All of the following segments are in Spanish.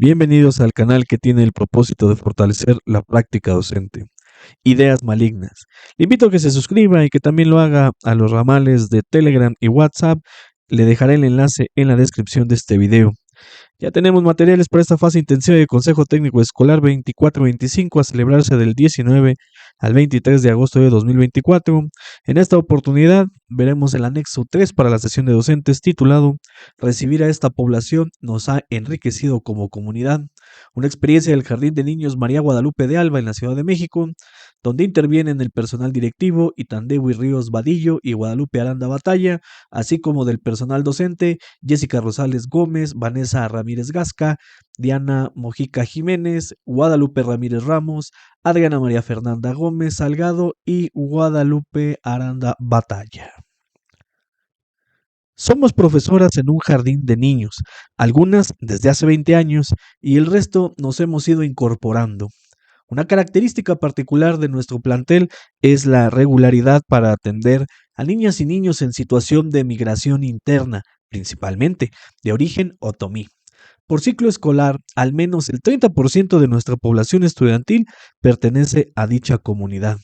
Bienvenidos al canal que tiene el propósito de fortalecer la práctica docente. Ideas malignas. Le invito a que se suscriba y que también lo haga a los ramales de Telegram y WhatsApp. Le dejaré el enlace en la descripción de este video. Ya tenemos materiales para esta fase intensiva de Consejo Técnico Escolar 24-25 a celebrarse del 19 al 23 de agosto de 2024. En esta oportunidad veremos el anexo 3 para la sesión de docentes titulado Recibir a esta población nos ha enriquecido como comunidad. Una experiencia del Jardín de Niños María Guadalupe de Alba en la Ciudad de México, donde intervienen el personal directivo Itandewi Ríos Vadillo y Guadalupe Aranda Batalla, así como del personal docente Jessica Rosales Gómez, Vanessa Ramírez Gasca, Diana Mojica Jiménez, Guadalupe Ramírez Ramos, Adriana María Fernanda Gómez Salgado y Guadalupe Aranda Batalla. Somos profesoras en un jardín de niños, algunas desde hace 20 años y el resto nos hemos ido incorporando. Una característica particular de nuestro plantel es la regularidad para atender a niñas y niños en situación de migración interna, principalmente de origen otomí. Por ciclo escolar, al menos el 30% de nuestra población estudiantil pertenece a dicha comunidad.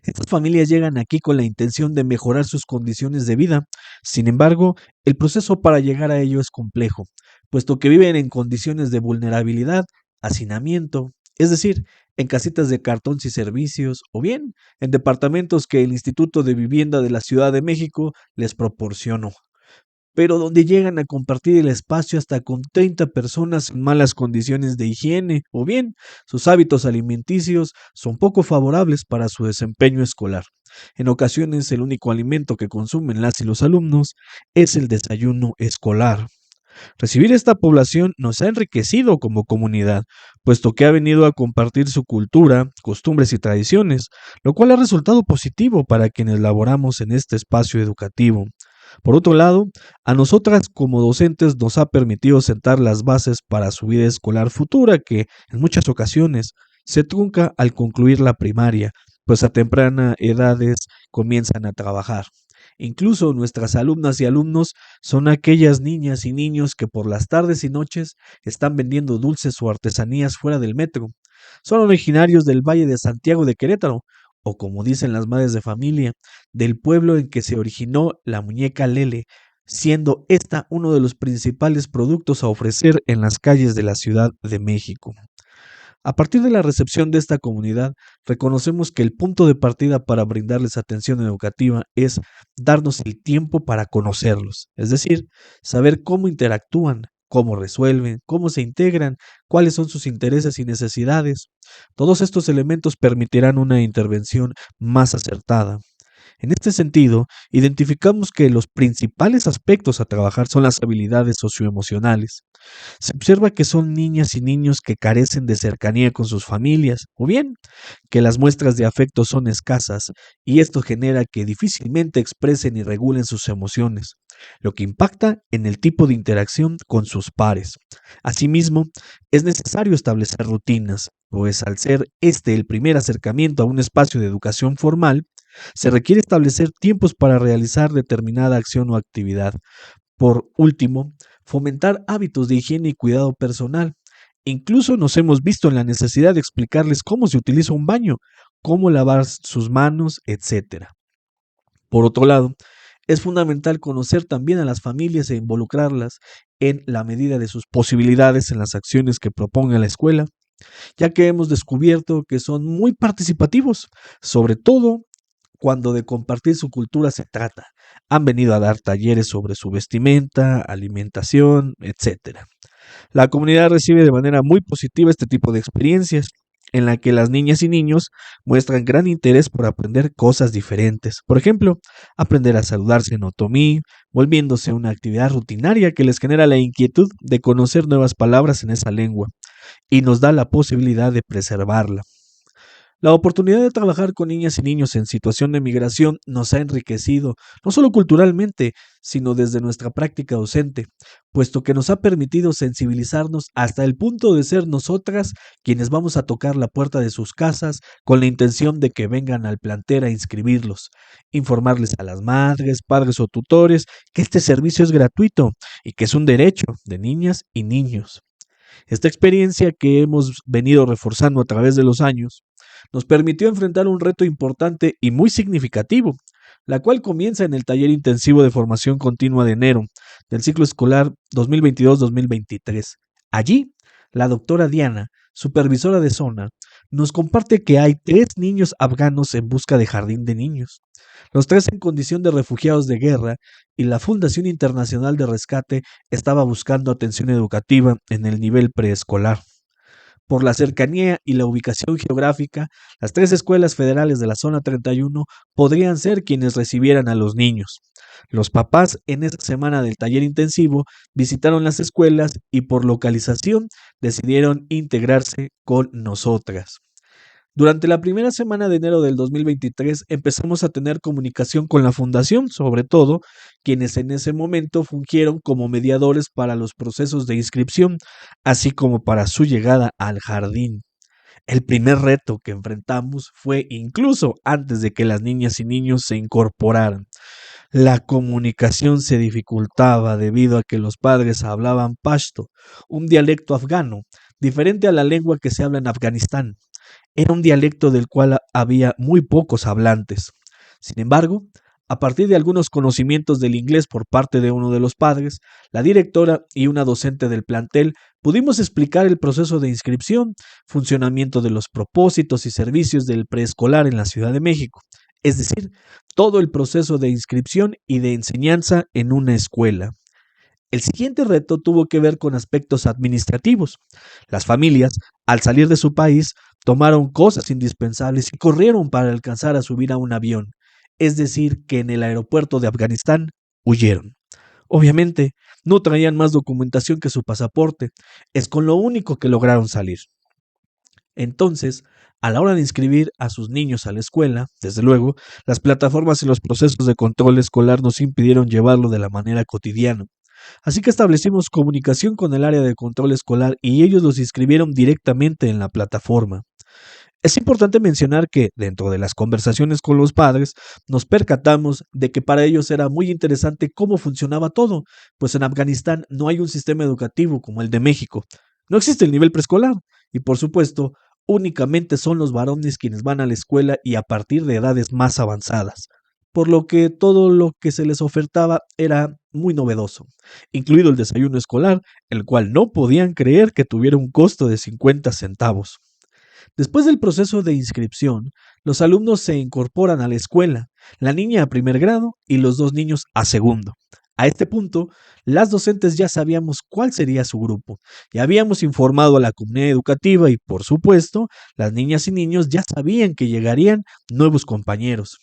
Estas familias llegan aquí con la intención de mejorar sus condiciones de vida. Sin embargo, el proceso para llegar a ello es complejo, puesto que viven en condiciones de vulnerabilidad, hacinamiento, es decir, en casitas de cartón sin servicios, o bien en departamentos que el Instituto de Vivienda de la Ciudad de México les proporcionó, pero donde llegan a compartir el espacio hasta con 30 personas en malas condiciones de higiene, o bien sus hábitos alimenticios son poco favorables para su desempeño escolar. En ocasiones el único alimento que consumen las y los alumnos es el desayuno escolar. Recibir esta población nos ha enriquecido como comunidad, puesto que ha venido a compartir su cultura, costumbres y tradiciones, lo cual ha resultado positivo para quienes laboramos en este espacio educativo. Por otro lado, a nosotras como docentes nos ha permitido sentar las bases para su vida escolar futura que, en muchas ocasiones, se trunca al concluir la primaria, pues a temprana edades comienzan a trabajar. Incluso nuestras alumnas y alumnos son aquellas niñas y niños que por las tardes y noches están vendiendo dulces o artesanías fuera del metro. Son originarios del Valle de Santiago de Querétaro, o como dicen las madres de familia, del pueblo en que se originó la muñeca Lele, siendo esta uno de los principales productos a ofrecer en las calles de la Ciudad de México. A partir de la recepción de esta comunidad, reconocemos que el punto de partida para brindarles atención educativa es darnos el tiempo para conocerlos, es decir, saber cómo interactúan, cómo resuelven, cómo se integran, cuáles son sus intereses y necesidades. Todos estos elementos permitirán una intervención más acertada. En este sentido, identificamos que los principales aspectos a trabajar son las habilidades socioemocionales. Se observa que son niñas y niños que carecen de cercanía con sus familias, o bien que las muestras de afecto son escasas, y esto genera que difícilmente expresen y regulen sus emociones, lo que impacta en el tipo de interacción con sus pares. Asimismo, es necesario establecer rutinas, pues al ser este el primer acercamiento a un espacio de educación formal, se requiere establecer tiempos para realizar determinada acción o actividad. Por último, fomentar hábitos de higiene y cuidado personal. Incluso nos hemos visto en la necesidad de explicarles cómo se utiliza un baño, cómo lavar sus manos, etcétera. Por otro lado, es fundamental conocer también a las familias e involucrarlas en la medida de sus posibilidades en las acciones que proponga la escuela, ya que hemos descubierto que son muy participativos, sobre todo cuando de compartir su cultura se trata. Han venido a dar talleres sobre su vestimenta, alimentación, etcétera. La comunidad recibe de manera muy positiva este tipo de experiencias, en la que las niñas y niños muestran gran interés por aprender cosas diferentes. Por ejemplo, aprender a saludarse en otomí, volviéndose una actividad rutinaria que les genera la inquietud de conocer nuevas palabras en esa lengua y nos da la posibilidad de preservarla. La oportunidad de trabajar con niñas y niños en situación de migración nos ha enriquecido, no solo culturalmente, sino desde nuestra práctica docente, puesto que nos ha permitido sensibilizarnos hasta el punto de ser nosotras quienes vamos a tocar la puerta de sus casas con la intención de que vengan al plantel a inscribirlos, informarles a las madres, padres o tutores que este servicio es gratuito y que es un derecho de niñas y niños. Esta experiencia que hemos venido reforzando a través de los años nos permitió enfrentar un reto importante y muy significativo, la cual comienza en el taller intensivo de formación continua de enero del ciclo escolar 2022-2023. Allí, la doctora Diana, supervisora de zona, nos comparte que hay 3 niños afganos en busca de jardín de niños, los 3 en condición de refugiados de guerra, y la Fundación Internacional de Rescate estaba buscando atención educativa en el nivel preescolar. Por la cercanía y la ubicación geográfica, las 3 escuelas federales de la zona 31 podrían ser quienes recibieran a los niños. Los papás en esa semana del taller intensivo visitaron las escuelas y por localización decidieron integrarse con nosotras. Durante la primera semana de enero del 2023 empezamos a tener comunicación con la fundación, sobre todo quienes en ese momento fungieron como mediadores para los procesos de inscripción, así como para su llegada al jardín. El primer reto que enfrentamos fue incluso antes de que las niñas y niños se incorporaran. La comunicación se dificultaba debido a que los padres hablaban pashto, un dialecto afgano, diferente a la lengua que se habla en Afganistán. Era un dialecto del cual había muy pocos hablantes. Sin embargo, a partir de algunos conocimientos del inglés por parte de uno de los padres, la directora y una docente del plantel pudimos explicar el proceso de inscripción, funcionamiento de los propósitos y servicios del preescolar en la Ciudad de México, es decir, todo el proceso de inscripción y de enseñanza en una escuela. El siguiente reto tuvo que ver con aspectos administrativos. Las familias, al salir de su país, tomaron cosas indispensables y corrieron para alcanzar a subir a un avión, es decir, que en el aeropuerto de Afganistán huyeron. Obviamente, no traían más documentación que su pasaporte, es con lo único que lograron salir. Entonces, a la hora de inscribir a sus niños a la escuela, desde luego, las plataformas y los procesos de control escolar nos impidieron llevarlo de la manera cotidiana. Así que establecimos comunicación con el área de control escolar y ellos los inscribieron directamente en la plataforma. Es importante mencionar que, dentro de las conversaciones con los padres, nos percatamos de que para ellos era muy interesante cómo funcionaba todo, pues en Afganistán no hay un sistema educativo como el de México. No existe el nivel preescolar y, por supuesto, únicamente son los varones quienes van a la escuela y a partir de edades más avanzadas, por lo que todo lo que se les ofertaba era muy novedoso, incluido el desayuno escolar, el cual no podían creer que tuviera un costo de 50 centavos. Después del proceso de inscripción, los alumnos se incorporan a la escuela, la niña a primer grado y los 2 niños a segundo. A este punto, las docentes ya sabíamos cuál sería su grupo, ya habíamos informado a la comunidad educativa y, por supuesto, las niñas y niños ya sabían que llegarían nuevos compañeros.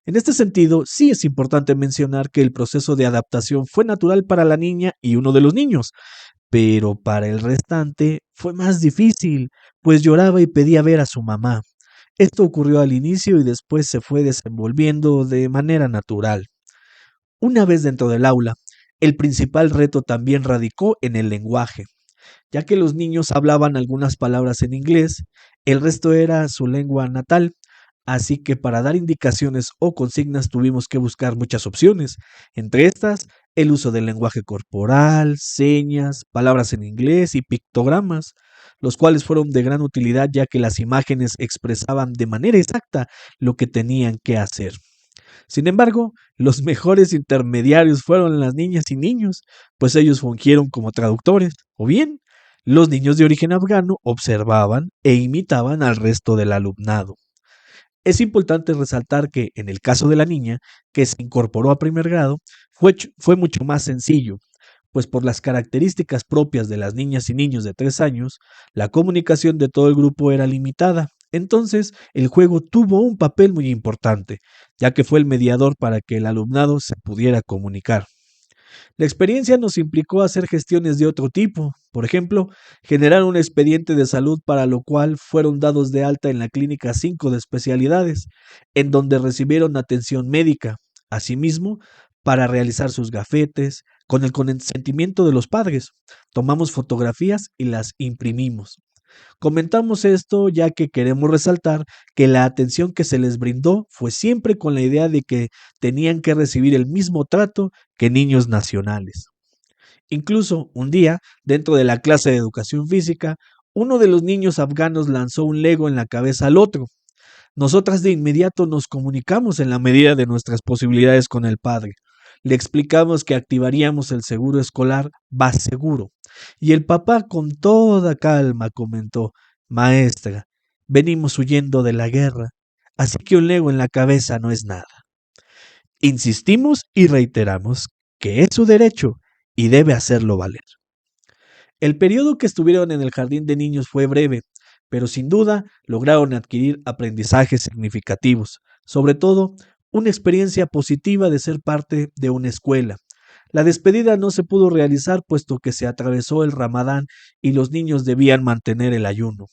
En este sentido, sí es importante mencionar que el proceso de adaptación fue natural para la niña y uno de los niños, pero para el restante fue más difícil, pues lloraba y pedía ver a su mamá. Esto ocurrió al inicio y después se fue desenvolviendo de manera natural. Una vez dentro del aula, el principal reto también radicó en el lenguaje, ya que los niños hablaban algunas palabras en inglés, el resto era su lengua natal, así que para dar indicaciones o consignas tuvimos que buscar muchas opciones, entre estas el uso del lenguaje corporal, señas, palabras en inglés y pictogramas, los cuales fueron de gran utilidad ya que las imágenes expresaban de manera exacta lo que tenían que hacer. Sin embargo, los mejores intermediarios fueron las niñas y niños, pues ellos fungieron como traductores, o bien, los niños de origen afgano observaban e imitaban al resto del alumnado. Es importante resaltar que, en el caso de la niña, que se incorporó a primer grado, fue mucho más sencillo, pues por las características propias de las niñas y niños de 3 años, la comunicación de todo el grupo era limitada. Entonces, el juego tuvo un papel muy importante, ya que fue el mediador para que el alumnado se pudiera comunicar. La experiencia nos implicó hacer gestiones de otro tipo, por ejemplo, generar un expediente de salud para lo cual fueron dados de alta en la Clínica 5 de especialidades, en donde recibieron atención médica. Asimismo, para realizar sus gafetes, con el consentimiento de los padres, tomamos fotografías y las imprimimos. Comentamos esto ya que queremos resaltar que la atención que se les brindó fue siempre con la idea de que tenían que recibir el mismo trato que niños nacionales. Incluso un día, dentro de la clase de educación física, uno de los niños afganos lanzó un Lego en la cabeza al otro. Nosotras de inmediato nos comunicamos en la medida de nuestras posibilidades con el padre. Le explicamos que activaríamos el seguro escolar Seguro. Y el papá con toda calma comentó, maestra, venimos huyendo de la guerra, así que un Lego en la cabeza no es nada. Insistimos y reiteramos que es su derecho y debe hacerlo valer. El periodo que estuvieron en el jardín de niños fue breve, pero sin duda lograron adquirir aprendizajes significativos, sobre todo una experiencia positiva de ser parte de una escuela. La despedida no se pudo realizar puesto que se atravesó el Ramadán y los niños debían mantener el ayuno.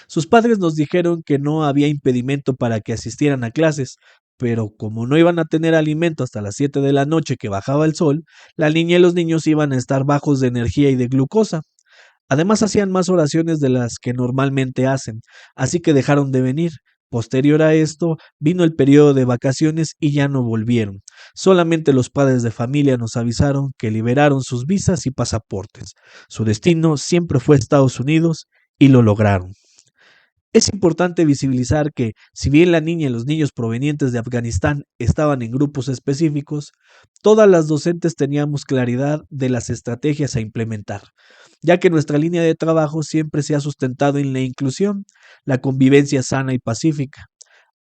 Sus padres nos dijeron que no había impedimento para que asistieran a clases, pero como no iban a tener alimento hasta las 7 de la noche que bajaba el sol, la niña y los niños iban a estar bajos de energía y de glucosa. Además hacían más oraciones de las que normalmente hacen, así que dejaron de venir. Posterior a esto, vino el periodo de vacaciones y ya no volvieron. Solamente los padres de familia nos avisaron que liberaron sus visas y pasaportes. Su destino siempre fue Estados Unidos y lo lograron. Es importante visibilizar que, si bien la niña y los niños provenientes de Afganistán estaban en grupos específicos, todas las docentes teníamos claridad de las estrategias a implementar, ya que nuestra línea de trabajo siempre se ha sustentado en la inclusión, la convivencia sana y pacífica,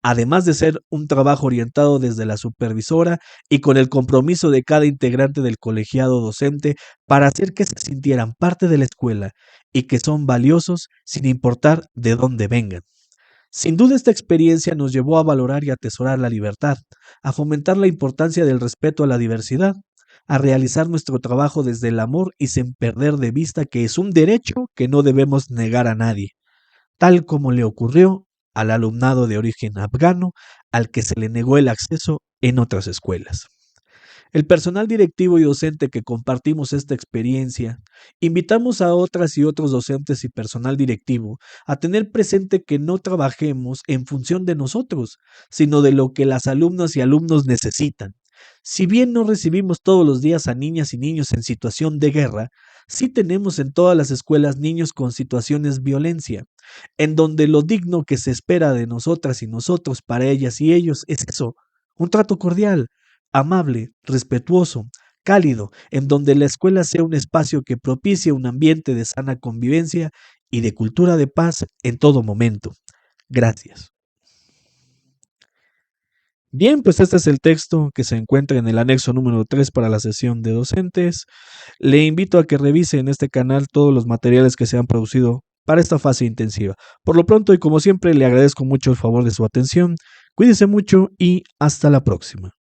además de ser un trabajo orientado desde la supervisora y con el compromiso de cada integrante del colegiado docente para hacer que se sintieran parte de la escuela y que son valiosos sin importar de dónde vengan. Sin duda esta experiencia nos llevó a valorar y atesorar la libertad, a fomentar la importancia del respeto a la diversidad, a realizar nuestro trabajo desde el amor y sin perder de vista que es un derecho que no debemos negar a nadie, tal como le ocurrió al alumnado de origen afgano al que se le negó el acceso en otras escuelas. El personal directivo y docente que compartimos esta experiencia, invitamos a otras y otros docentes y personal directivo a tener presente que no trabajemos en función de nosotros, sino de lo que las alumnas y alumnos necesitan. Si bien no recibimos todos los días a niñas y niños en situación de guerra, sí tenemos en todas las escuelas niños con situaciones de violencia, en donde lo digno que se espera de nosotras y nosotros para ellas y ellos es eso, un trato cordial, amable, respetuoso, cálido, en donde la escuela sea un espacio que propicie un ambiente de sana convivencia y de cultura de paz en todo momento. Gracias. Bien, pues este es el texto que se encuentra en el anexo número 3 para la sesión de docentes. Le invito a que revise en este canal todos los materiales que se han producido para esta fase intensiva. Por lo pronto y como siempre le agradezco mucho el favor de su atención. Cuídese mucho y hasta la próxima.